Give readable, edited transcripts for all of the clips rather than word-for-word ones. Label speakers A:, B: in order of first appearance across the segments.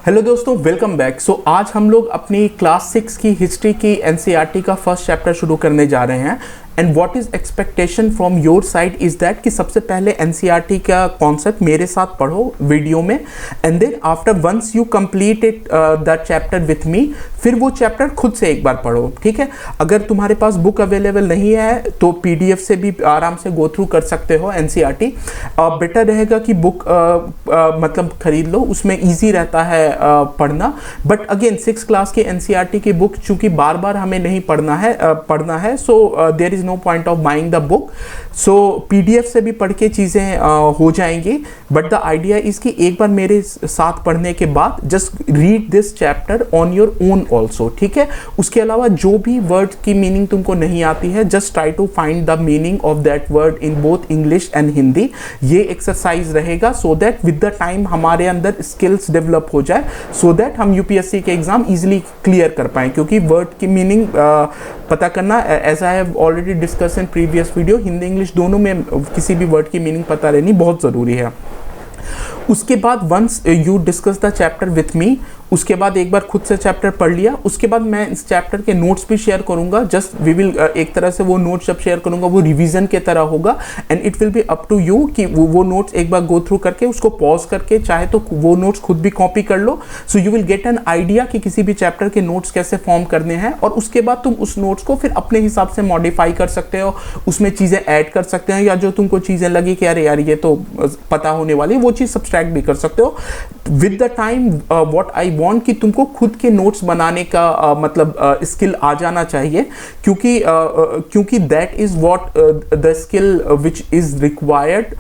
A: Hello दोस्तों, welcome back. आज हम लोग अपनी क्लास 6 की हिस्ट्री की एनसीईआरटी का फर्स्ट चैप्टर शुरू करने जा रहे हैं। And what is expectation from your side is that कि सबसे पहले एनसीईआरटी का कॉन्सेप्ट मेरे साथ पढ़ो वीडियो में, and then after once you complete it the chapter with me, फिर वो चैप्टर खुद से एक बार पढ़ो। ठीक है, अगर तुम्हारे पास बुक अवेलेबल नहीं है तो पीडीएफ से भी आराम से गो थ्रू कर सकते हो एनसीईआरटी। बेटर रहेगा कि बुक मतलब खरीद लो, उसमें ईजी रहता है पढ़ना। बट अगेन 6 क्लास की एनसीईआरटी की बुक चूंकि बार बार हमें नहीं पढ़ना है, so there is no point of buying the book. So PDF से भी पढ़ के चीज़ें हो जाएंगी। बट द आइडिया इज कि एक बार मेरे साथ पढ़ने के बाद just read this chapter on your own also. ठीक है, उसके अलावा जो भी वर्ड की मीनिंग तुमको नहीं आती है, just try to find the meaning of that word in both English and Hindi. ये एक्सरसाइज रहेगा so that with the time हमारे अंदर स्किल्स डेवलप हो जाए, सो दैट हम यूपीएससी के एग्जाम इजीली क्लियर कर पाएं। क्योंकि वर्ड की मीनिंग पता करना, as I have already discuss in previous video, Hindi English दोनों में किसी भी वर्ड की मीनिंग पता रहनी बहुत ज़रूरी है। उसके बाद once you discuss the chapter with me, उसके बाद एक बार खुद से चैप्टर पढ़ लिया, उसके बाद मैं इस चैप्टर के नोट्स भी शेयर करूंगा। जस्ट वी विल एक तरह से वो नोट्स जब शेयर करूंगा वो रिवीजन के तरह होगा, and it will be up to you कि वो नोट्स एक बार गो थ्रू करके उसको पॉज करके चाहे तो वो नोट्स खुद भी कॉपी कर लो। So you will get an idea कि किसी भी चैप्टर के नोट्स कैसे फॉर्म करने हैं, और उसके बाद तुम उस नोट्स को फिर अपने हिसाब से मॉडिफाई कर सकते हो, उसमें चीज़ें ऐड कर सकते हो, या जो तुमको चीज़ें लगी कि अरे यार ये तो पता होने वाली, वो चीज़ सब्सट्रैक्ट भी कर सकते हो। With the time what I want कि तुमको खुद के नोट्स बनाने का मतलब स्किल आ जाना चाहिए, क्योंकि that is what the skill which is required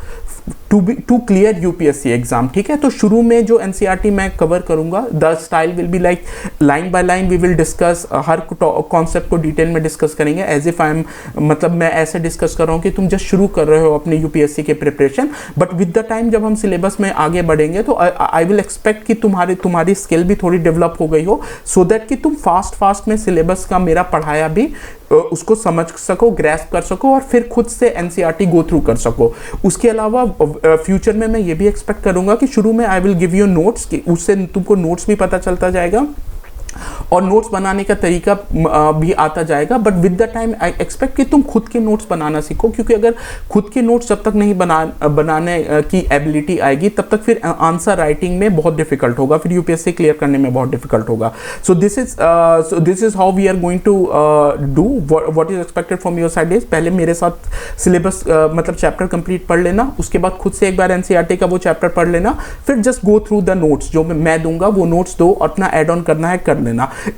A: to clear UPSC exam. ठीक है, तो शुरू में जो एनसीईआरटी मैं कवर करूंगा, the style will be like line by line we will discuss, हर कॉन्सेप्ट को डिटेल में डिस्कस करेंगे, एज इफ आई एम मतलब मैं ऐसे डिस्कस कर रहा हूँ कि तुम जस्ट शुरू कर रहे हो अपने यूपीएससी के preparation. But with the time जब हम सिलेबस में आगे बढ़ेंगे तो आई विल एक्सपेक्ट कि तुम्हारी स्किल भी थोड़ी डेवलप हो गई हो, सो दैट कि तुम फास्ट में सिलेबस का मेरा पढ़ाया भी उसको समझ सको, ग्रैस्प कर सको, और फिर खुद से एनसीईआरटी गो थ्रू कर सको। उसके अलावा फ्यूचर में मैं ये भी एक्सपेक्ट करूंगा कि शुरू में I will give you notes, कि उससे तुमको नोट्स भी पता चलता जाएगा और नोट्स बनाने का तरीका भी आता जाएगा। But with the time I expect कि तुम खुद के नोट्स बनाना सीखो, क्योंकि अगर खुद के नोट्स जब तक नहीं बनाने की एबिलिटी आएगी तब तक फिर आंसर राइटिंग में बहुत डिफिकल्ट होगा, फिर यूपीएससी क्लियर करने में बहुत डिफिकल्ट होगा। So this is how we are going to do what is expected from your side is, पहले मेरे साथ सिलेबस मतलब चैप्टर कंप्लीट पढ़ लेना, उसके बाद खुद से एक बार एनसीईआरटी का वो चैप्टर पढ़ लेना, फिर just go through the notes जो मैं दूंगा, वो नोट्स दो, अपना एड ऑन करना है कर लेना।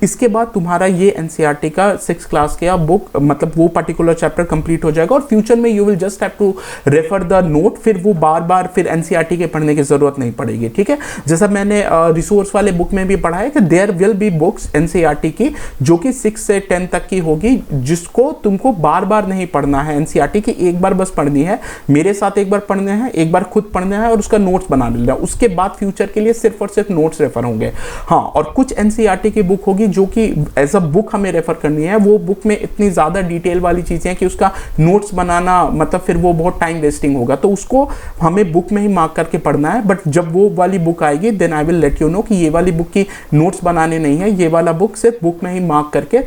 A: इसके बाद तुम्हारा ये एनसीईआरटी का 6 क्लास का बुक मतलब वो पर्टिकुलर चैप्टर कंप्लीट हो जाएगा, और फ्यूचर में you will just have to refer the note, फिर वो बार फिर एनसीईआरटी के पढ़ने की जरूरत नहीं पड़ेगी। ठीक है, जैसा मैंने रिसोर्स वाले बुक में भी पढ़ा है कि there will be books NCERT की जो कि 6 से 10 तक की होगी, जिसको तुमको बार नहीं पढ़ना है एनसीईआरटी की, एक बार बस पढ़नी है, मेरे साथ एक बार पढ़ने हैं, एक बार खुद पढ़ना है और उसका नोट्स बना लेना। उसके बाद फ्यूचर के लिए सिर्फ और सिर्फ नोट्स रेफर होंगे। हाँ, और कुछ एनसीईआरटी की बुक होगी जो कि एज अ बुक हमें रेफर करनी है, वो बुक में इतनी ज़्यादा डिटेल वाली चीज़ें हैं कि उसका नोट्स बनाना मतलब फिर वो बहुत टाइम वेस्टिंग होगा, तो उसको हमें बुक में ही मार्क करके पढ़ना है। बट जब वो वाली बुक आएगी then I will let you know कि ये वाली बुक की नोट्स बनाने नहीं है, ये वाला बुक सिर्फ बुक में ही मार्क करके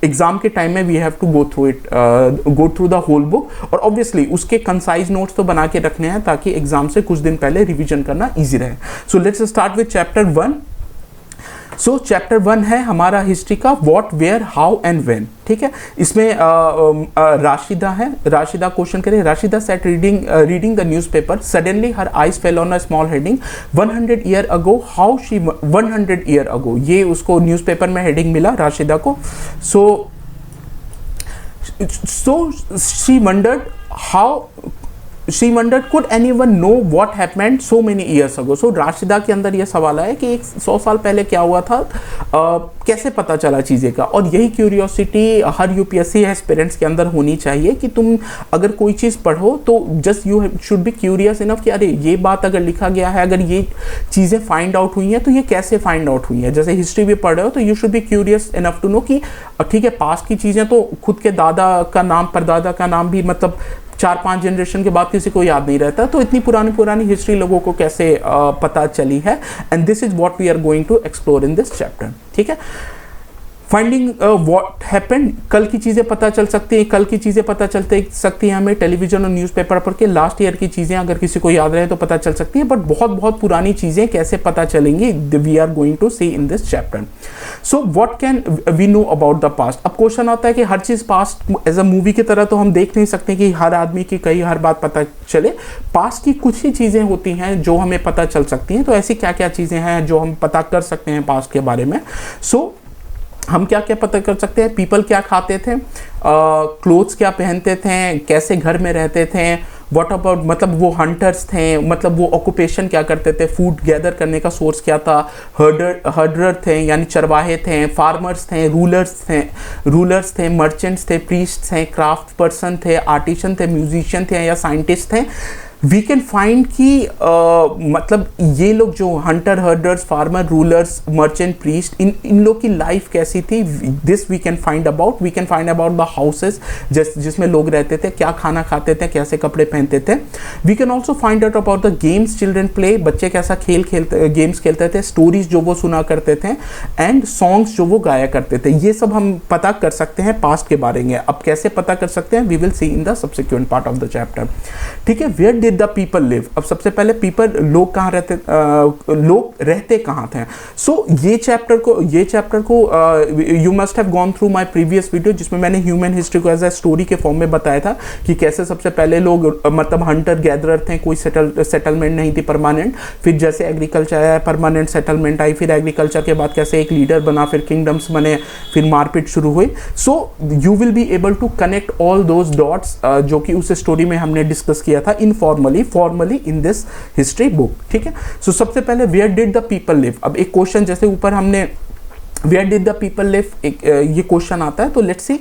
A: एग्जाम के टाइम में we have to go through the whole book, और ऑब्वियसली उसके कंसाइज नोट्स तो बना के रखने हैं ताकि एग्जाम से कुछ दिन पहले रिवीजन करना ईजी रहे। So let's start with chapter 1। So chapter 1 है हमारा हिस्ट्री का what, where, how and when. ठीक है, इसमें राशिदा है, राशिदा क्वेश्चन करें। Rashida set reading the newspaper, suddenly her eyes fell on a small heading 100 year ago, how she 100 year ago, ये उसको न्यूज़पेपर में हेडिंग मिला राशिदा को। So she wondered could anyone know what happened so many years ago। सो राशिदा के अंदर यह सवाल है कि 100 साल पहले क्या हुआ था, कैसे पता चला चीज़ें का। और यही क्यूरियोसिटी हर यूपीएससी एस्पिरेंट्स के अंदर होनी चाहिए कि तुम अगर कोई चीज़ पढ़ो तो just you should be curious enough कि अरे ये बात अगर लिखा गया है, अगर ये चीज़ें फाइंड आउट हुई हैं तो ये कैसे फाइंड आउट हुई हैं। जैसे हिस्ट्री भी पढ़ रहे हो तो you should be curious enough to know कि ठीक है पास्ट की चीज़ें तो खुद के दादा का नाम परदादा का नाम भी मतलब 4-5 जनरेशन के बाद किसी को याद नहीं रहता। तो इतनी पुरानी पुरानी हिस्ट्री लोगों को कैसे पता चली है, and this is what we are going to explore in this chapter. ठीक है, फाइंडिंग व्हाट हैपेंड, कल की चीज़ें पता चल सकती हैं, कल की चीज़ें पता चलते सकती हैं हमें टेलीविजन और न्यूज़पेपर पर के लास्ट ईयर की चीज़ें अगर किसी को याद रहे तो पता चल सकती है, बट बहुत बहुत पुरानी चीज़ें कैसे पता चलेंगी, we are going to see in this chapter. So what can we know about the past. अब क्वेश्चन आता है कि हर चीज़ पास्ट एज अ मूवी की तरह तो हम देख नहीं सकते कि हर आदमी की कई हर बात पता चले। पास्ट की कुछ ही चीज़ें होती हैं जो हमें पता चल सकती हैं। तो ऐसी क्या क्या चीज़ें हैं जो हम पता कर सकते हैं पास्ट के बारे में। सो हम क्या क्या पता कर सकते हैं, पीपल क्या खाते थे, क्लोथ्स क्या पहनते थे, कैसे घर में रहते थे, व्हाट अबाउट मतलब वो हंटर्स थे, मतलब वो ऑक्यूपेशन क्या करते थे, फूड गैदर करने का सोर्स क्या था, हर्डर थे यानी चरवाहे थे, फार्मर्स थे, रूलर्स थे, मर्चेंट्स थे, प्रीस्ट थे, क्राफ्ट पर्सन थे, आर्टिशन थे, म्यूजिशियन थे या साइंटिस्ट थे। वी कैन फाइंड कि मतलब ये लोग जो hunter, herders, farmer, rulers, merchant, priest, इन लोग की लाइफ कैसी थी, this we can find about. We can find about the houses जिसमें लोग रहते थे, क्या खाना खाते थे, कैसे कपड़े पहनते थे। We can also find out about the games children play, बच्चे कैसा गेम्स खेलते थे, स्टोरीज जो वो सुना करते थे, एंड सॉन्ग्स जो वो गाया करते थे। ये सब हम पता कर सकते हैं पास्ट के बारे में। अब कैसे पता कर सकते हैं, we will see in the subsequent part of the chapter. ठीक है, where did the people live. अब सबसे पहले पीपल, लोग कहाँ रहते, लोग रहते कहाँ थे। सो ये चैप्टर को you must have gone through my previous video जिसमें मैंने ह्यूमन हिस्ट्री को एज ए स्टोरी के फॉर्म में बताया था कि कैसे सबसे पहले लोग मतलब हंटर गैदरर थे, कोई सेटलमेंट नहीं थी परमानेंट। फिर जैसे एग्रीकल्चर आया, परमानेंट सेटलमेंट आई, फिर एग्रीकल्चर के बाद कैसे एक लीडर बना, फिर किंगडम्स बने, फिर मारपीट शुरू हुई। So you will be able to connect all those dots जो कि उस स्टोरी में हमने डिस्कस किया था formally in this history book. ठीक है, सो सबसे पहले where did the people live. अब एक क्वेश्चन जैसे ऊपर हमने where did the people live, ये क्वेश्चन आता है, तो let's see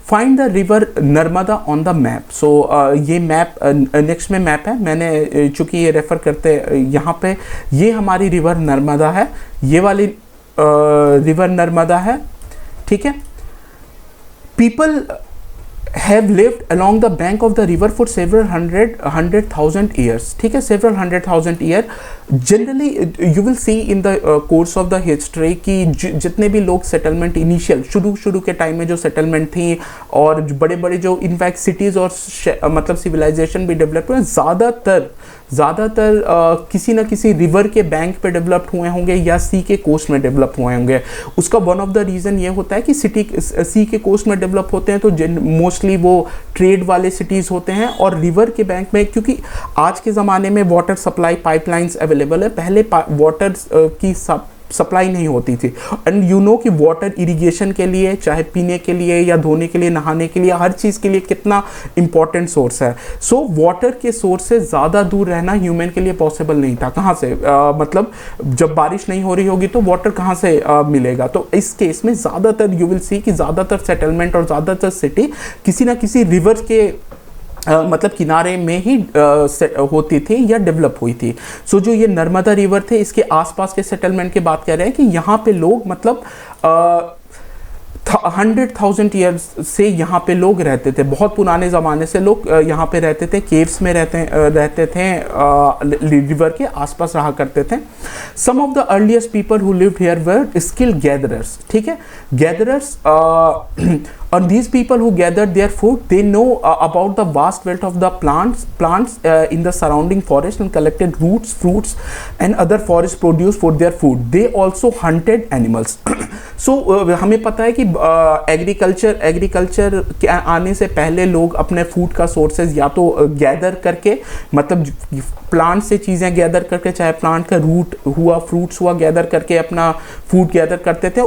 A: find the river Narmada on the map. So ये मैप नेक्स्ट में मैप है, मैंने चूंकि ये रेफर करते यहाँ पे, ये हमारी रिवर नर्मदा है, ये वाली रिवर नर्मदा है। ठीक है, people have lived along the bank of the river for several hundred thousand years. ठीक है, several hundred thousand year. Generally you will see in the course of the history कि जितने भी लोग सेटलमेंट इनिशियल शुरू के टाइम में जो सेटलमेंट थी और बड़े बड़े जो इनफैक्ट सिटीज़ और मतलब सिविलाइजेशन भी डेवलप हुए, ज़्यादातर किसी न किसी रिवर के बैंक पे डेवलप हुए होंगे या सी के कोस्ट में डेवलप हुए होंगे। उसका वन ऑफ द रीज़न ये होता है कि सी के कोस्ट में डेवलप होते हैं तो मोस्टली वो ट्रेड वाले सिटीज़ होते हैं, और रिवर के बैंक में क्योंकि आज के ज़माने में वाटर सप्लाई पाइपलाइंस अवेलेबल है, पहले वाटर की सप्लाई नहीं होती थी। एंड यू नो कि वाटर इरिगेशन के लिए, चाहे पीने के लिए या धोने के लिए, नहाने के लिए, हर चीज़ के लिए कितना इंपॉर्टेंट सोर्स है। सो वाटर के सोर्स से ज़्यादा दूर रहना ह्यूमन के लिए पॉसिबल नहीं था। कहाँ से मतलब जब बारिश नहीं हो रही होगी तो वाटर कहाँ से मिलेगा। तो इस केस में ज़्यादातर यू विल सी कि ज़्यादातर सेटलमेंट और ज़्यादातर सिटी किसी ना किसी रिवर के मतलब किनारे में ही होती थी या डेवलप हुई थी। सो जो ये नर्मदा रिवर थे, इसके आसपास के सेटलमेंट की बात कर रहे हैं कि यहाँ पे लोग मतलब 100,000 ईयर्स से यहाँ पे लोग रहते थे। बहुत पुराने ज़माने से लोग यहाँ पे रहते थे, केव्स में रहते थे, रिवर के आसपास रहा करते थे। Some of the earliest people who lived here were skilled gatherers. ठीक है, gatherers and these people who gathered their food, they know about the vast wealth of the plants in the surrounding forest and collected roots, fruits and other forest produce for their food. They also hunted animals. So हमें पता है कि agriculture के आने से पहले लोग अपने फूड का सोर्सेज या तो गैदर करके, मतलब प्लांट से चीज़ें गैदर करके, चाहे प्लांट का रूट हुआ, फ्रूट्स हुआ, गैदर करके अपना फूड गैदर करते थे।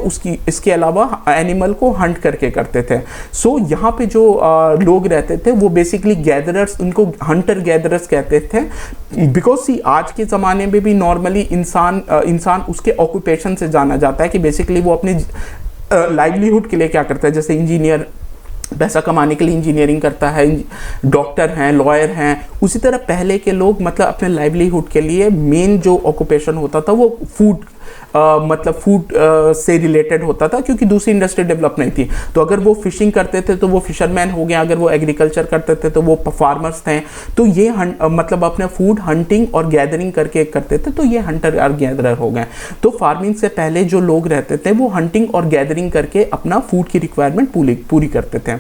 A: इसके अलावा एनिमल को हंट करके करते थे। सो यहाँ पे जो लोग रहते थे वो बेसिकली गैदरर्स, उनको हंटर गैदरर्स कहते थे। बिकॉज सी आज के ज़माने में भी नॉर्मली इंसान उसके ऑक्यूपेशन से जाना जाता है कि बेसिकली वो अपने लाइवलीहुड के लिए क्या करता है। जैसे इंजीनियर पैसा कमाने के लिए इंजीनियरिंग करता है, डॉक्टर हैं, लॉयर हैं। उसी तरह पहले के लोग मतलब अपने लाइवलीहुड के लिए मेन जो ऑक्यूपेशन होता था वो मतलब फूड से रिलेटेड होता था, क्योंकि दूसरी इंडस्ट्री डेवलप नहीं थी। तो अगर वो फिशिंग करते थे तो वो फिशरमैन हो गया, अगर वो एग्रीकल्चर करते थे तो वो फार्मर्स थे। तो ये मतलब अपने फूड हंटिंग और गैदरिंग करके करते थे, तो ये हंटर और गैदरर हो गए। तो फार्मिंग से पहले जो लोग रहते थे वो हंटिंग और गैदरिंग करके अपना फूड की रिक्वायरमेंट पूरी करते थे।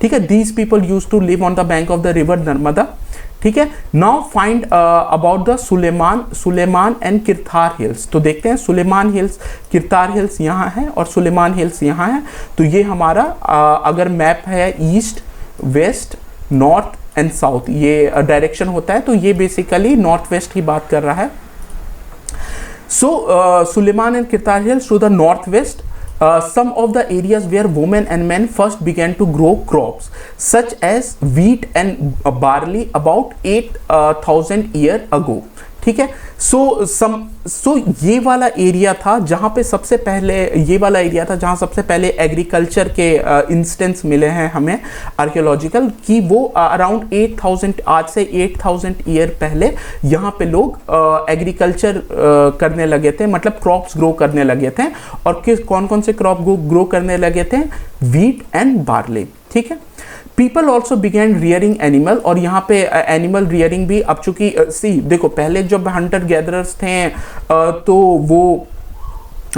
A: ठीक है, these people use to live on the bank of the river Narmada. ठीक है, now find about the Sulaiman and Kirthar hills. तो देखते हैं सुलेमान हिल्स, किरतार हिल्स यहाँ है और सुलेमान हिल्स यहाँ है। तो ये हमारा अगर मैप है east west north and south, ये डायरेक्शन होता है, तो ये बेसिकली नॉर्थ वेस्ट की बात कर रहा है। So, Suleiman and Kirtar Hills to the northwest, some of the areas where women and men first began to grow crops, such as wheat and barley about 8,000 years ago. ठीक है, सो ये वाला area था जहाँ पे सबसे पहले, ये वाला एरिया था जहाँ सबसे पहले एग्रीकल्चर के इंस्टेंस मिले हैं हमें आर्कियोलॉजिकल, कि वो अराउंड 8,000, आज से 8,000 ईयर पहले यहाँ पे लोग एग्रीकल्चर करने लगे थे, मतलब क्रॉप्स ग्रो करने लगे थे। और कौन कौन से क्रॉप ग्रो करने लगे थे? Wheat and barley. ठीक है, people also begin rearing animal, और यहाँ पे एनिमल रियरिंग भी अब चूंकि देखो पहले जब हंटर गैदरर्स थे तो वो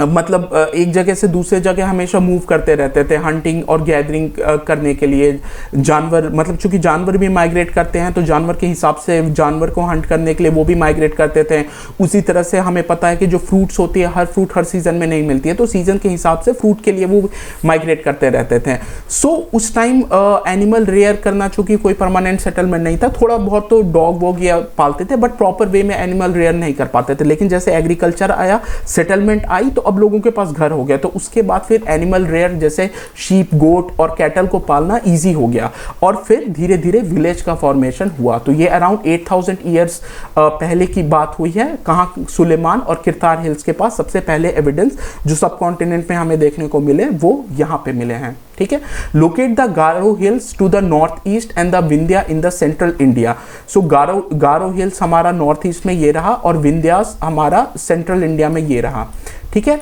A: मतलब एक जगह से दूसरे जगह हमेशा मूव करते रहते थे हंटिंग और गैदरिंग करने के लिए। जानवर, मतलब चूंकि जानवर भी माइग्रेट करते हैं तो जानवर के हिसाब से जानवर को हंट करने के लिए वो भी माइग्रेट करते थे। उसी तरह से हमें पता है कि जो फ्रूट्स होती है, हर फ्रूट हर सीज़न में नहीं मिलती है, तो सीज़न के हिसाब से फ्रूट के लिए वो माइग्रेट करते रहते थे। सो उस टाइम एनिमल रेयर करना, चूँकि कोई परमानेंट सेटलमेंट नहीं था, थोड़ा बहुत तो डॉग वॉग या पालते थे, बट प्रॉपर वे में एनिमल रेयर नहीं कर पाते थे। लेकिन जैसे एग्रीकल्चर आया, सेटलमेंट आई, तो अब लोगों के पास घर हो गया, तो उसके बाद फिर एनिमल रेयर जैसे शीप, गोट और कैटल को पालना इजी हो गया, और फिर धीरे धीरे विलेज का फॉर्मेशन हुआ। तो ये अराउंड 8,000 ईयर्स पहले की बात हुई है। कहाँ? सुलेमान और किरतार हिल्स के पास सबसे पहले एविडेंस जो सब कॉन्टिनेंट में हमें देखने को मिले वो यहाँ पे मिले हैं। ठीक है, locate the Garo hills to the north east and the Vindhya in the central India. So Garo hills हमारा नॉर्थ ईस्ट में ये रहा और विंध्यास हमारा सेंट्रल इंडिया में ये रहा। ठीक है,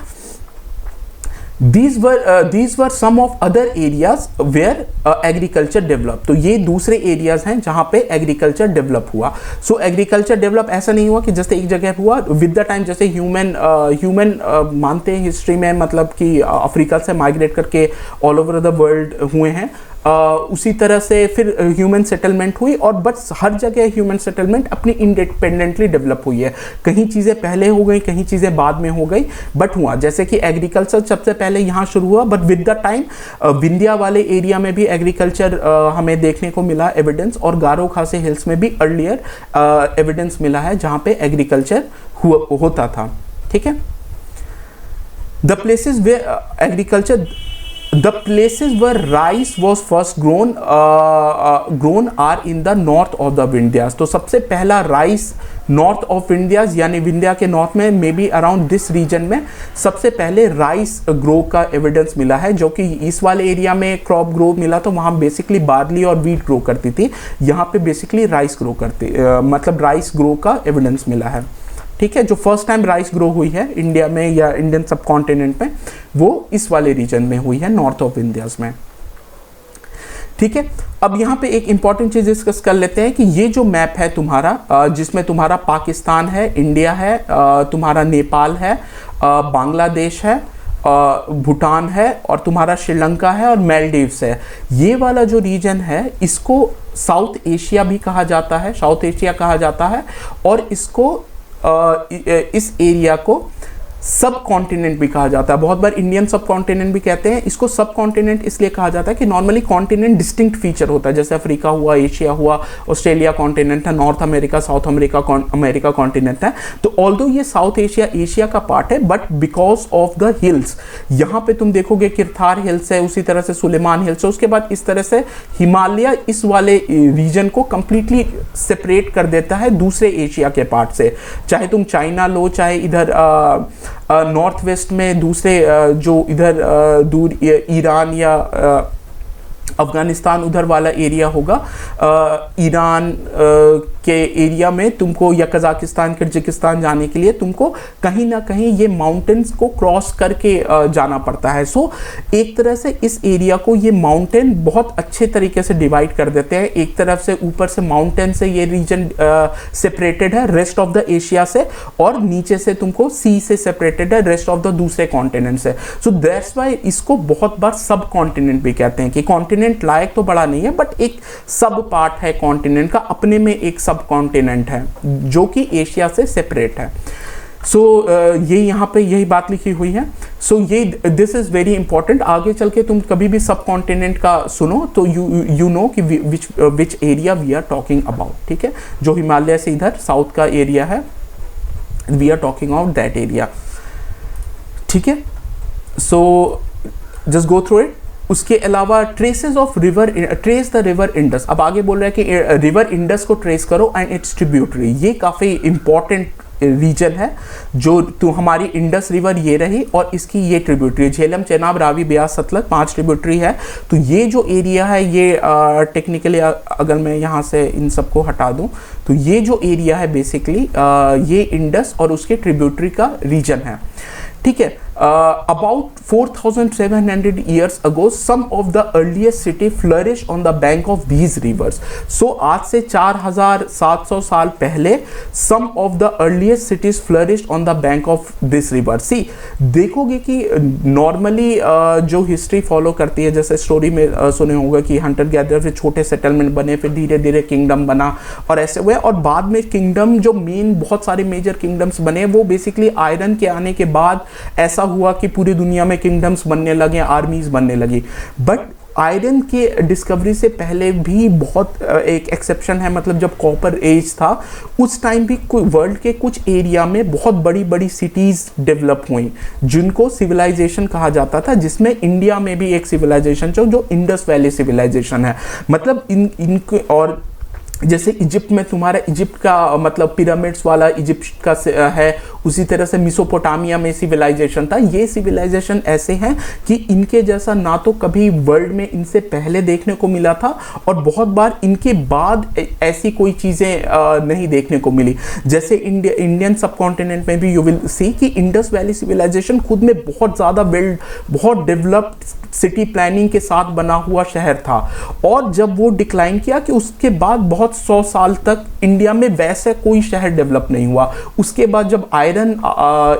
A: these were some of other areas where agriculture developed। तो ये दूसरे एरियाज हैं जहाँ पे एग्रीकल्चर डेवलप हुआ। सो एग्रीकल्चर डेवलप ऐसा नहीं हुआ कि जैसे एक जगह हुआ, विद द टाइम जैसे ह्यूमन मानते हैं हिस्ट्री में, मतलब कि अफ्रीका से माइग्रेट करके ऑल ओवर द वर्ल्ड हुए हैं। उसी तरह से फिर ह्यूमन सेटलमेंट हुई, और बस हर जगह ह्यूमन सेटलमेंट अपनी इंडिपेंडेंटली डेवलप हुई है। कहीं चीज़ें पहले हो गई, कहीं चीज़ें बाद में हो गई, बट हुआ। जैसे कि एग्रीकल्चर सबसे पहले यहाँ शुरू हुआ, but with the time Vindhya वाले एरिया में भी एग्रीकल्चर हमें देखने को मिला एविडेंस, और गारो खासी हिल्स में भी अर्लियर एविडेंस मिला है जहाँ पे एग्रीकल्चर होता था। ठीक है, the places way agriculture, the places where rice was first grown are in the north of the Vindhyas। तो सबसे पहला राइस नॉर्थ ऑफ विंध्यास, यानी विंध्या के नॉर्थ में, may be around this region में सबसे पहले राइस ग्रो का एविडेंस मिला है। जो कि इस वाले एरिया में क्रॉप ग्रो मिला तो वहाँ बेसिकली बार्ली और व्हीट ग्रो करती थी, यहाँ पे बेसिकली राइस ग्रो करती, मतलब राइस ग्रो का एविडेंस मिला है। ठीक है, जो फर्स्ट टाइम राइस ग्रो हुई है इंडिया में या इंडियन सब कॉन्टिनेंट में, वो इस वाले रीजन में हुई है, नॉर्थ ऑफ विंध्यास में। ठीक है, अब यहाँ पे एक इंपॉर्टेंट चीज डिस्कस कर लेते हैं कि ये जो मैप है तुम्हारा, जिसमें तुम्हारा पाकिस्तान है, इंडिया है, तुम्हारा नेपाल है, बांग्लादेश है, भूटान है, और तुम्हारा श्रीलंका है और मालदीव्स है। ये वाला जो रीजन है इसको साउथ एशिया भी कहा जाता है, साउथ एशिया कहा जाता है, और इसको इस एरिया को सब कॉन्टिनेंट भी कहा जाता है। बहुत बार इंडियन सब कॉन्टिनेंट भी कहते हैं। इसको सब कॉन्टिनेंट इसलिए कहा जाता है कि नॉर्मली कॉन्टिनेंट डिस्टिंक्ट फीचर होता है, जैसे अफ्रीका हुआ, एशिया हुआ, ऑस्ट्रेलिया कॉन्टिनेंट है, north America, south America continent है। तो ऑल्दो ये साउथ एशिया एशिया का पार्ट है, but because of the hills, यहाँ पे तुम देखोगे किरतार हिल्स है, उसी तरह से सुलेमान हिल्स है, उसके बाद इस तरह से हिमालय इस वाले रीजन को कंप्लीटली सेपरेट कर देता है दूसरे एशिया के पार्ट से। चाहे तुम चाइना लो, चाहे इधर नॉर्थ वेस्ट में दूसरे जो इधर दूर ईरान या अफगानिस्तान उधर वाला एरिया होगा, ईरान के एरिया में तुमको, या कजाकिस्तान किर्गिस्तान जाने के लिए तुमको कहीं ना कहीं ये माउंटेन्स को क्रॉस करके जाना पड़ता है। सो एक तरह से इस एरिया को ये माउंटेन बहुत अच्छे तरीके से डिवाइड कर देते हैं। एक तरफ से ऊपर से माउंटेन से ये रीजन सेपरेटेड है रेस्ट ऑफ द एशिया से, और नीचे से तुमको सी से सेपरेटेड है रेस्ट ऑफ द दूसरे कॉन्टिनेंट से। सो दैट्स वाई इसको बहुत बार सब कॉन्टिनेंट भी कहते हैं, कि कॉन्टिनेंट लायक तो बड़ा नहीं है बट एक सब पार्ट है कॉन्टिनेंट का, अपने में एक सब कॉन्टिनेंट है जो कि एशिया से सेपरेट है। सो ये यहाँ पे यही बात लिखी हुई है। सो ये दिस इज वेरी इंपॉर्टेंट। आगे चल के तुम कभी भी सब कॉन्टिनेंट का सुनो तो यू नो कि which area we are talking about, ठीक है। जो हिमालय से इधर साउथ का एरिया है, we are talking about that area, ठीक है। So just go through it. उसके अलावा traces of river, trace the river Indus. अब आगे बोल रहा है कि रिवर इंडस को ट्रेस करो एंड इट्स ट्रिब्यूटरी। ये काफ़ी इंपॉर्टेंट रीजन है। जो तो हमारी इंडस रिवर ये रही और इसकी ये ट्रिब्यूटरी, झेलम, चेनाब, रावी, ब्यास, सतलज, 5 ट्रिब्यूटरी है। तो ये जो एरिया है ये टेक्निकली अगर मैं यहाँ से इन सबको हटा दूँ तो ये जो एरिया है बेसिकली ये इंडस और उसके ट्रिब्यूटरी का रीजन है, ठीक है। About 4,700 years ago, some of the earliest city flourished on the bank of these rivers. So आज से 4,700 साल पहले some of the earliest cities flourished on the bank of this river. See, देखोगे कि नॉर्मली जो हिस्ट्री फॉलो करती है, जैसे स्टोरी में सुने होगा कि हंटर गैदर से छोटे सेटलमेंट बने, फिर धीरे धीरे किंगडम बना और ऐसे हुए, और बाद में किंगडम जो मेन बहुत सारे मेजर किंगडम्स बने वो बेसिकली आयरन के आने के बाद ऐसा हुआ कि पूरी दुनिया में किंगडम्स बनने लगे, आर्मीज बनने लगी। बट आयरन के डिस्कवरी से पहले भी बहुत एक एक्सेप्शन है, मतलब जब कॉपर एज था उस टाइम भी वर्ल्ड के कुछ एरिया में बहुत बड़ी बड़ी सिटीज़ डेवलप हुई जिनको सिविलाइजेशन कहा जाता था, जिसमें इंडिया में भी एक सिविलाइजेशन जो इंडस वैली सिविलाइजेशन है। मतलब इनके और जैसे इजिप्ट में तुम्हारा इजिप्ट का मतलब पिरामिड्स वाला इजिप्ट का है, उसी तरह से मिसोपोटामिया में सिविलाइजेशन था। ये सिविलाइजेशन ऐसे हैं कि इनके जैसा ना तो कभी वर्ल्ड में इनसे पहले देखने को मिला था और बहुत बार इनके बाद ऐसी कोई चीज़ें नहीं देखने को मिली। जैसे इंडियन सब कॉन्टिनेंट में भी यू विल सी कि इंडस वैली सिविलाइजेशन खुद में बहुत ज़्यादा बहुत डेवलप्ड सिटी प्लानिंग के साथ बना हुआ शहर था, और जब वो डिक्लाइन किया कि उसके बाद बहुत 100 साल तक इंडिया में वैसे कोई शहर डेवलप नहीं हुआ। उसके बाद जब आयरन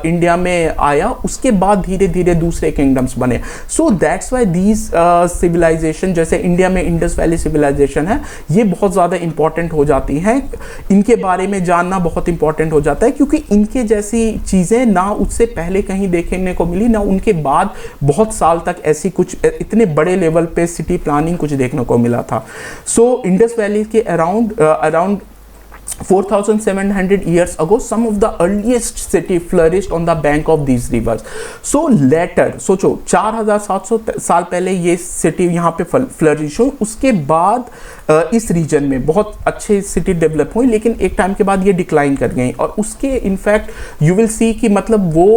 A: इंडिया में आया उसके बाद धीरे धीरे दूसरे किंगडम्स बने। So that's why these civilisation, जैसे इंडिया में इंडस वैली सिविलाइजेशन है, ये बहुत ज़्यादा इंपॉर्टेंट हो जाती हैं। इनके बारे में जानना बहुत इंपॉर्टेंट हो जाता है क्योंकि इनके जैसी चीज़ें ना उससे पहले कहीं देखने को मिली, ना उनके बाद बहुत साल तक ऐसी कुछ इतने बड़े लेवल पे सिटी प्लानिंग कुछ देखने को मिला था। सो इंडस वैली के around 4,700 years ago, some of the earliest city flourished on the bank of these rivers. So later, सोचो 4,700 साल पहले ये सिटी यहाँ पे फ्लरिश हुई, उसके बाद इस रीजन में बहुत अच्छे सिटी डेवलप हुई, लेकिन एक टाइम के बाद ये डिक्लाइन कर गई। और उसके इनफैक्ट यू विल सी कि मतलब वो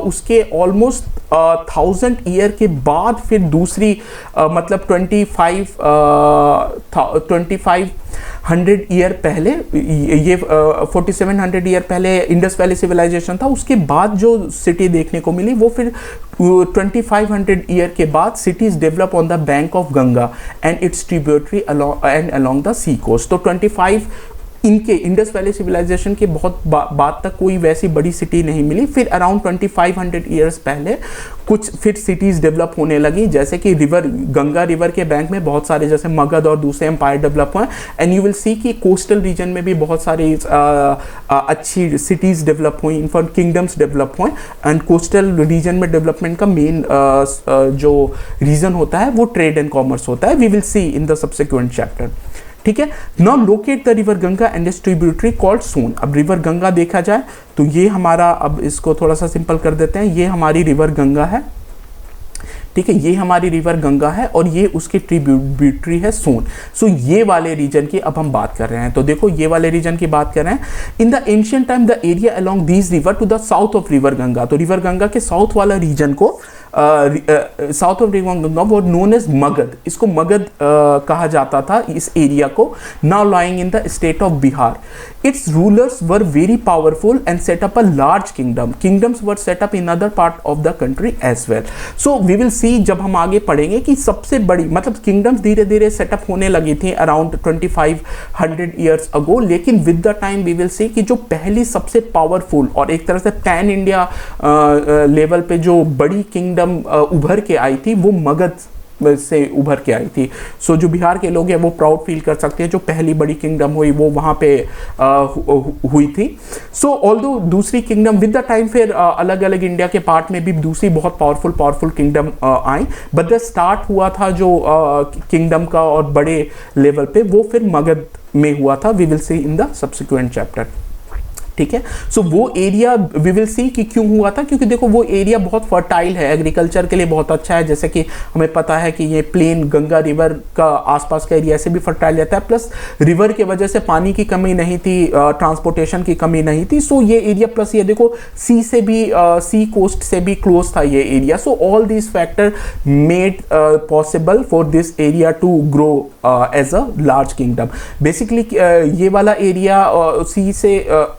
A: उसके ऑलमोस्ट 1000 ईयर के बाद फिर दूसरी मतलब 2500 ईयर पहले, ये 4700 ईयर पहले इंडस वैली सिविलाइजेशन था। उसके बाद जो सिटी देखने को मिली वो फिर 2500 ईयर के बाद cities develop on the bank of Ganga and its tributary and along the sea coast. तो 25 इनके इंडस वैली सिविलाइजेशन के बहुत बाद तक कोई वैसी बड़ी सिटी नहीं मिली। फिर अराउंड 2500 ईयर्स पहले कुछ फिर सिटीज़ डेवलप होने लगी, जैसे कि गंगा रिवर के बैंक में बहुत सारे जैसे मगध और दूसरे एम्पायर डेवलप हुए। एंड यू विल सी कि कोस्टल रीजन में भी बहुत सारी अच्छी सिटीज़ डेवलप हुई, इनफैक्ट किंगडम्स डेवलप हुए। एंड कोस्टल रीजन में डेवलपमेंट का मेन जो रीज़न होता है वो ट्रेड एंड कॉमर्स होता है। We will see in the subsequent chapter, ठीक है। Now locate the river Ganga and its tributary called Son. अब रिवर गंगा देखा जाए तो ये हमारा, अब इसको थोड़ा सा सिंपल कर देते हैं, ये हमारी रिवर गंगा है, ठीक है। ये हमारी रिवर गंगा है और ये उसकी ट्रिब्यूटरी है सोन। सो ये वाले रीजन की अब हम बात कर रहे हैं। तो देखो ये वाले रीजन की बात कर रहे हैं। In the ancient time the area along these river to the south of river Ganga, तो रिवर गंगा के साउथ वाला रीजन को साउथ ऑफ रिवर गंगा वो नोन एज मगध, इसको मगध कहा जाता था इस एरिया को, now lying in the state of Bihar. Its rulers were very powerful and set up a large kingdom. Kingdoms were set up in other part of the country as well. So we will see जब हम आगे पढ़ेंगे कि सबसे बड़ी मतलब kingdoms धीरे धीरे सेटअप होने लगी थी अराउंड 2500 ईयर्स अगो, लेकिन with the time we will see कि जो पहली सबसे पावरफुल और एक तरह से पैन इंडिया लेवल पे जो बड़ी किंगडम उभर के आई थी वो मगध से उभर के आई थी. सो जो बिहार के लोग हैं वो प्राउड फील कर सकते हैं, जो पहली बड़ी किंगडम हुई वो वहाँ पे हुई थी. सो ऑल्दो दूसरी किंगडम विद द टाइम फिर अलग अलग इंडिया के पार्ट में भी दूसरी बहुत powerful kingdom I, but the start हुआ था जो किंगडम का और बड़े लेवल पे वो फिर मगध में हुआ था. We will see in the subsequent chapter. ठीक है. सो वो एरिया वी विल सी कि क्यों हुआ था, क्योंकि देखो वो एरिया बहुत फर्टाइल है, एग्रीकल्चर के लिए बहुत अच्छा है. जैसे कि हमें पता है कि ये प्लेन गंगा रिवर का आसपास का एरिया से भी फर्टाइल रहता है, प्लस रिवर के वजह से पानी की कमी नहीं थी, ट्रांसपोर्टेशन की कमी नहीं थी. सो ये एरिया प्लस ये देखो सी से भी सी कोस्ट से भी क्लोज था ये area. So all this factor made possible for this area to grow as a large kingdom. Basically ये वाला एरिया सी से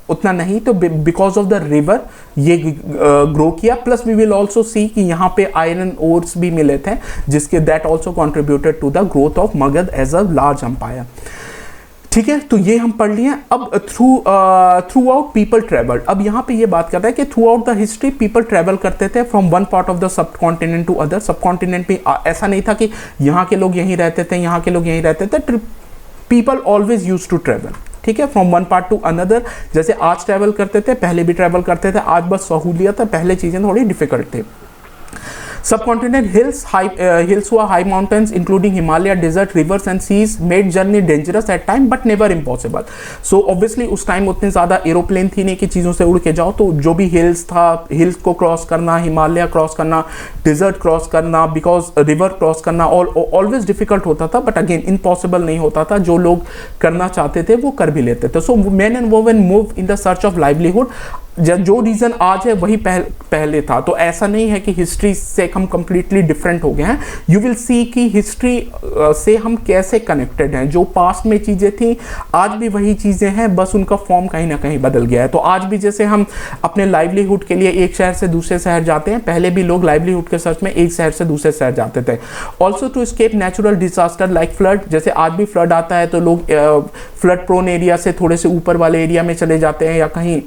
A: उतना नहीं, तो बिकॉज ऑफ द रिवर ये ग्रो किया. Plus we will also see कि यहाँ पे आयरन ओर्स भी मिले थे जिसके that also contributed to the growth of Magadh as a large empire. ठीक है, तो ये हम पढ़ लिए. अब थ्रू आउट पीपल ट्रेवल्ड. अब यहाँ पे ये बात करता है कि throughout the history people travel करते थे from one part of the subcontinent to other. Subcontinent में ऐसा नहीं था कि यहाँ के लोग यहीं रहते थे, यहाँ के लोग यहीं रहते थे. People always use to travel. ठीक है, from one part to another. जैसे आज ट्रैवल करते थे, पहले भी ट्रैवल करते थे. आज बस सहूलियत है, पहले चीज़ें थोड़ी डिफिकल्ट थी. Subcontinent hills were high mountains including Himalaya, desert, rivers and seas made journey dangerous at time but never impossible. So obviously उस टाइम उतने ज़्यादा एरोप्लेन थी नहीं कि चीज़ों से उड़ के जाओ, तो जो भी हिल्स था, हिल्स को क्रॉस करना, हिमालय क्रॉस करना, डिजर्ट क्रॉस करना, बिकॉज रिवर क्रॉस करना ऑलवेज डिफिकल्ट होता था, बट अगेन इम्पॉसिबल नहीं होता था. जो लोग करना चाहते थे वो कर भी लेते थे. So man and women move in the search of livelihood. जो रीजन आज है वही पहले था. तो ऐसा नहीं है कि हिस्ट्री से हम कंप्लीटली डिफरेंट हो गए हैं. यू विल सी कि हिस्ट्री से हम कैसे कनेक्टेड हैं. जो पास्ट में चीज़ें थी आज भी वही चीज़ें हैं, बस उनका फॉर्म कहीं ना कहीं बदल गया है. तो आज भी जैसे हम अपने लाइवलीहुड के लिए एक शहर से दूसरे शहर जाते हैं, पहले भी लोग लाइवलीहुड के सर्च में एक शहर से दूसरे शहर जाते थे. Also to escape natural disaster like flood. जैसे आज भी फ्लड आता है तो लोग फ्लड प्रोन एरिया से थोड़े से ऊपर वाले एरिया में चले जाते हैं या कहीं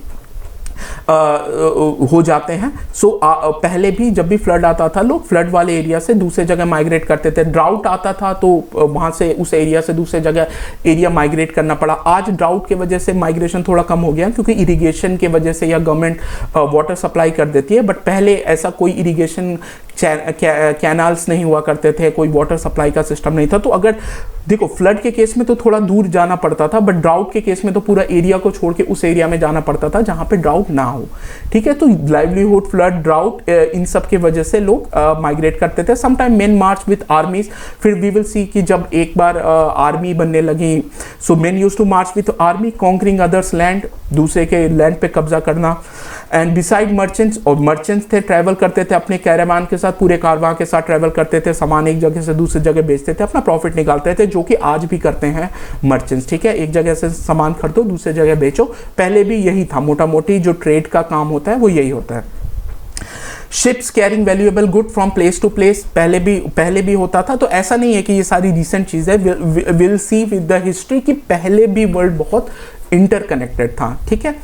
A: हो जाते हैं. सो पहले भी जब भी फ्लड आता था लोग फ्लड वाले एरिया से दूसरे जगह माइग्रेट करते थे. ड्राउट आता था तो वहां से उस एरिया से दूसरे जगह एरिया माइग्रेट करना पड़ा. आज ड्राउट के वजह से माइग्रेशन थोड़ा कम हो गया क्योंकि इरिगेशन के वजह से या गवर्नमेंट वाटर सप्लाई कर देती है. बट पहले ऐसा कोई इरिगेशन कैनाल्स नहीं हुआ करते थे, कोई वाटर सप्लाई का सिस्टम नहीं था. तो अगर देखो फ्लड के केस में तो थोड़ा दूर जाना पड़ता था, बट ड्राउट के केस में तो पूरा एरिया को छोड़ के उस एरिया में जाना पड़ता था जहां पे ड्राउट ना हो. ठीक है, तो लाइवलीहुड, फ्लड, ड्राउट इन सब की वजह से लोग माइग्रेट करते थे. Sometime main March with आर्मीज. फिर वी विल सी कि जब एक बार आर्मी बनने लगी, so men use to march with army conquering others land, दूसरे के लैंड पे कब्जा करना. एंड बिसाइड मर्चेंट्स, और मर्चेंट्स थे ट्रैवल करते थे अपने कैरावान के साथ, पूरे कारवां के साथ ट्रैवल करते थे, सामान एक जगह से दूसरी जगह बेचते थे, अपना प्रॉफिट निकालते थे, जो कि आज भी करते हैं मर्चेंट्स. ठीक है, एक जगह से सामान खरीदो दूसरी जगह बेचो. पहले भी यही था, मोटा मोटी जो ट्रेड का काम होता है वो यही होता है. Ships carrying valuable good from place to place पहले भी होता था. तो ऐसा नहीं है कि ये सारी रिसेंट चीज़ है. Will see with the history कि पहले भी वर्ल्ड बहुत इंटरकनेक्टेड था. ठीक है,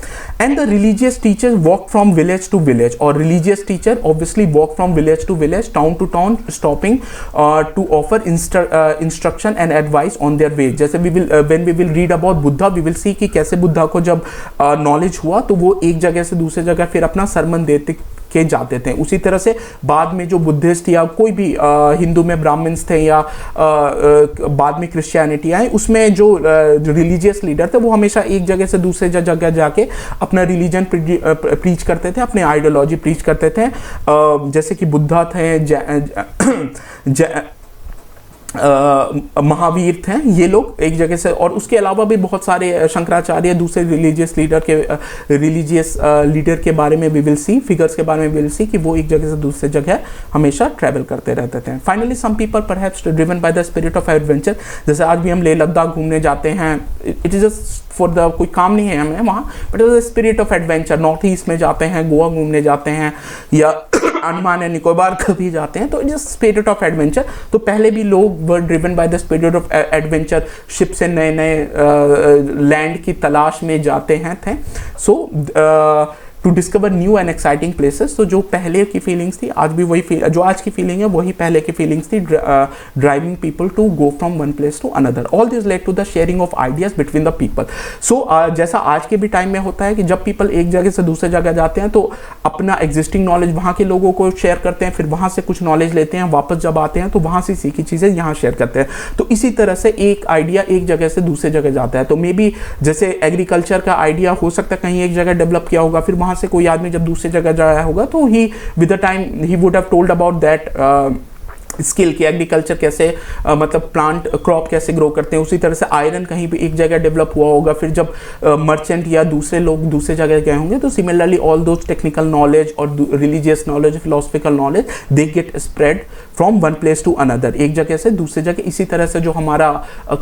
A: and the religious teachers walk from village to village. और religious teacher obviously walk from village to village, town to town, stopping to offer instruction and advice on their way. जैसे when we will read about Buddha, we will see कि कैसे बुद्धा को जब knowledge हुआ तो वो एक जगह से दूसरी जगह फिर अपना सरमन देते के जाते थे. उसी तरह से बाद में जो बुद्धिस्ट या कोई भी हिंदू में ब्राह्मण्स थे या बाद में क्रिश्चियनिटी आए, उसमें जो रिलीजियस लीडर थे वो हमेशा एक जगह से दूसरे जगह जाके अपना रिलीजन प्रीच करते थे, अपने आइडियोलॉजी प्रीच करते थे. जैसे कि बुद्धा थे, महावीर थे ये लोग एक जगह से, और उसके अलावा भी बहुत सारे शंकराचार्य, दूसरे रिलीजियस लीडर के बारे में वी विल सी, फिगर्स के बारे में वी विल सी कि वो एक जगह से दूसरे जगह हमेशा ट्रैवल करते रहते थे। Finally some people perhaps driven by the spirit of adventure, जैसे आज भी हम लेह लद्दाख घूमने जाते हैं, it is just for the, कोई काम नहीं है हमें वहाँ, but is the spirit of adventure. North east में जाते हैं, गोवा घूमने जाते हैं, या अंडमान एंड निकोबार कभी जाते हैं, तो it is spirit of adventure. तो पहले भी लोग वर driven by the spirit of adventure, ship से नए नए लैंड की तलाश में जाते हैं थे। So to discover new and exciting places. तो जो पहले की फीलिंग्स थी, आज भी वही जो आज की फीलिंग है वही पहले की फीलिंग्स थी, driving people to go from one place to another. All this led to the sharing of ideas between the people. So जैसा आज के भी टाइम में होता है कि जब पीपल एक जगह से दूसरे जगह जाते हैं तो अपना एग्जिस्टिंग नॉलेज वहाँ के लोगों को शेयर करते हैं, फिर वहाँ से कुछ नॉलेज लेते हैं, वापस जब आते हैं तो वहाँ से सीखी चीज़ें यहाँ शेयर करते हैं। तो इसी तरह से एक आइडिया एक जगह से दूसरे जगह जाता है। तो मे बी जैसे एग्रीकल्चर का आइडिया हो सकता है कहीं एक जगह डेवलप किया होगा, फिर वहाँ से कोई आदमी जब दूसरी जगह जाया होगा तो ही with the time he would have told about that skill की एग्रीकल्चर कैसे मतलब प्लांट क्रॉप कैसे ग्रो करते हैं। उसी तरह से आयरन कहीं भी एक जगह डेवलप हुआ होगा, फिर जब मर्चेंट या दूसरे लोग दूसरे जगह गए होंगे तो similarly all those technical knowledge और religious knowledge, philosophical knowledge, they get spread from one place to another, एक जगह से दूसरी जगह। इसी तरह से जो हमारा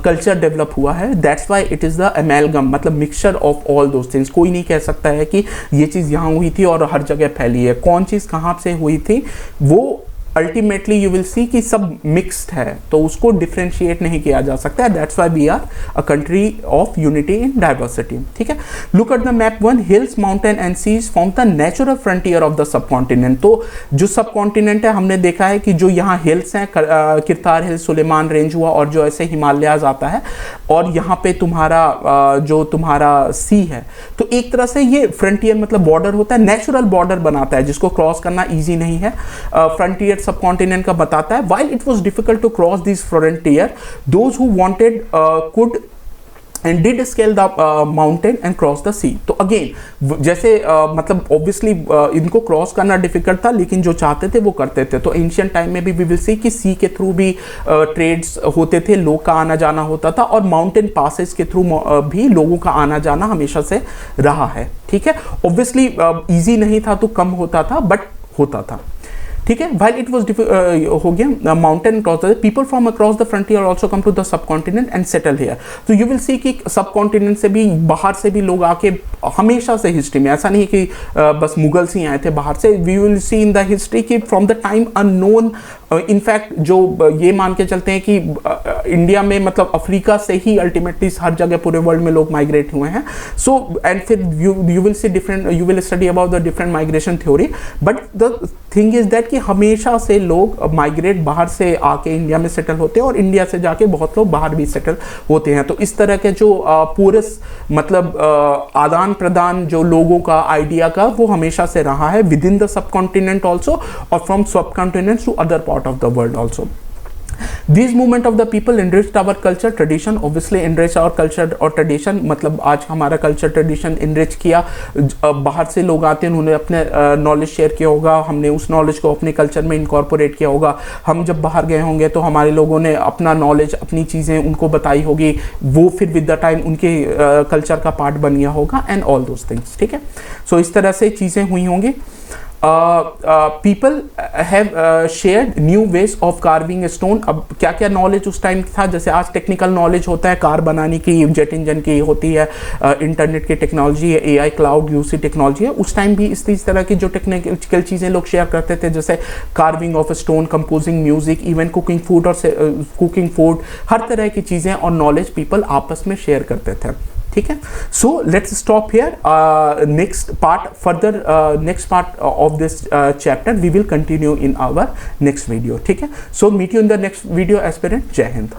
A: कल्चर डेवलप हुआ है, that's why it is the amalgam, मतलब mixture of all those things. कोई नहीं कह सकता है कि ये चीज़ यहाँ हुई थी और हर जगह फैली है। कौन चीज़ कहाँ से हुई थी वो अल्टीमेटली यू विल सी कि सब मिक्स्ड है, तो उसको डिफ्रेंशिएट नहीं किया जा सकता है। That's why we are a country of unity in diversity. ठीक है, look at the map 1, hills, mountain and seas form the natural frontier of the subcontinent. तो जो सब कॉन्टिनेंट है, हमने देखा है कि जो यहाँ हिल्स हैं, किरतार हिल्स, सुलेमान रेंज हुआ, और जो ऐसे हिमालयाज आता है, और यहाँ पे तुम्हारा जो तुम्हारा सी है, तो एक तरह से ये फ्रंटियर मतलब बॉर्डर होता है, नेचुरल बॉर्डर बनाता है जिसको क्रॉस करना ईजी नहीं है। फ्रंटियर सब कॉन्टिनेंट का बताता है। While it was difficult to cross this frontier, those who wanted could and did scale the mountain and cross the sea। तो अगेन जैसे मतलब ऑब्वियसली इनको क्रॉस करना डिफिकल्ट था, लेकिन जो चाहते थे वो करते थे। तो एंशियंट टाइम में भी वी विल सी कि सी के थ्रू भी ट्रेड्स होते थे, लोग का आना जाना होता था, और माउंटेन पासेस के थ्रू भी लोगों का आना जाना हमेशा से रहा है। ठीक है, ऑब्वियसली ईजी नहीं था तो कम होता था, बट होता था। ठीक है, while it was हो गया mountain cross the people from across the frontier also come to the subcontinent and settle here. तो यू विल सी कि सब कॉन्टिनेंट से भी, बाहर से भी लोग आके, हमेशा से हिस्ट्री में ऐसा नहीं कि बस मुगल्स ही आए थे बाहर से। We will see in the history कि from the time unknown, in fact जो ये मान के चलते हैं कि इंडिया में मतलब अफ्रीका से ही अल्टीमेटली हर जगह पूरे वर्ल्ड में लोग माइग्रेट हुए हैं। सो एंड फिर you will C different, you will study about the different migration theory, but the thing is that कि हमेशा से लोग माइग्रेट बाहर से आके इंडिया में सेटल होते हैं, और इंडिया से जाके बहुत लोग बाहर भी सेटल होते हैं। तो इस तरह के जो पूरस मतलब आदान प्रदान जो लोगों का आइडिया का, वो हमेशा से रहा है within the subcontinent also, और from subcontinent to other part of the world also. These movement of the people enriched our culture tradition, obviously enrich our culture और tradition, मतलब आज हमारा culture tradition enrich किया। बाहर से लोग आते हैं, उन्होंने अपने नॉलेज शेयर किया होगा, हमने उस नॉलेज को अपने कल्चर में इनकॉर्पोरेट किया होगा। हम जब बाहर गए होंगे तो हमारे लोगों ने अपना नॉलेज, अपनी चीज़ें उनको बताई होगी, वो फिर विद द टाइम उनके कल्चर का पार्ट बन गया होगा, एंड ऑल दोज थिंग्स। ठीक है, सो इस तरह से चीज़ें हुई होंगी। People have shared new ways of carving stone. अब क्या क्या नॉलेज उस टाइम था, जैसे आज टेक्निकल नॉलेज होता है कार बनाने की, जेट इंजन की होती है, इंटरनेट की टेक्नोलॉजी है, AI क्लाउड यूसी टेक्नोलॉजी है। उस टाइम भी इस तरह की जो टेक्निकल चीज़ें लोग शेयर करते थे, जैसे carving of stone, composing music, even cooking food, और कुकिंग फूड, हर तरह की चीज़ें और नॉलेज पीपल आपस में शेयर करते थे। ठीक है, so let's stop here. Next part further, next part of this chapter we will continue in our next video. ठीक है, so meet you in the next video aspirant. Jai Hind.